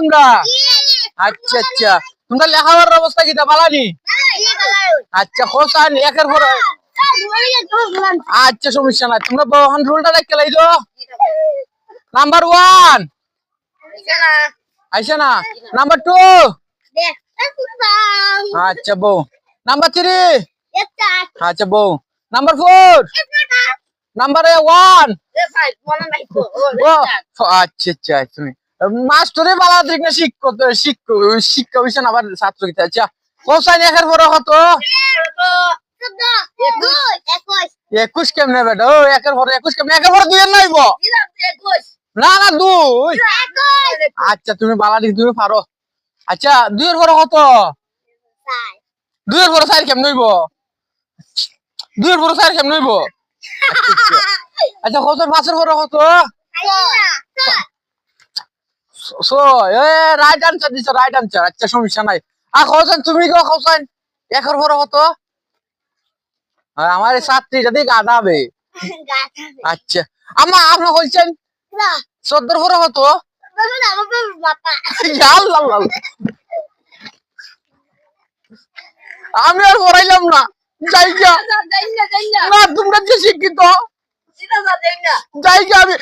তোমরা? আচ্ছা আচ্ছা, তোমরা লেখাপড়ার অবস্থা কি বালানি? আচ্ছা হোসাইন একের পর আচ্ছা সমস্যা নাই, তোমরা বহান রুলটা দেখে লাইছো। নাম্বার 1 আইসা না, নাম্বার 2 আচ্ছা বউ, নাম্বার 3 আচ্ছা বউ, নাম্বার 4 নাম্বার 1 আচ্ছা আচ্ছা তুমি মাস্টরে বালা দিক না শিক্ষা হইছেন আবার ছাত্র কি। আচ্ছা হোসাইন একের পর কত? 21 কেমনে বেটা? ও একের পর 21 কেমনে? একের পর 2 এর নাইব না না 2। আচ্ছা তুমি বালা দিক তুমি পারো। আচ্ছা 2 এর পর কত? 2 এর পর 4 কেমনে হইব? 2 এর পর 4 কেমনে হইব? আচ্ছা কত? 5 এর পর কত? রাইট আনসার দিছো, রাইট আনসার। আচ্ছা সমস্যা নাই। আর হোসেন তুমি কো হোসেন একের পর কত? আমার ছাত্রী যদি গাদাবে। আচ্ছা আপনার বলছেন 14 পর কত? আমি আর পড়াইলাম না, জায়গা না তোমরা যে শিক্ষিত জায়গা আমি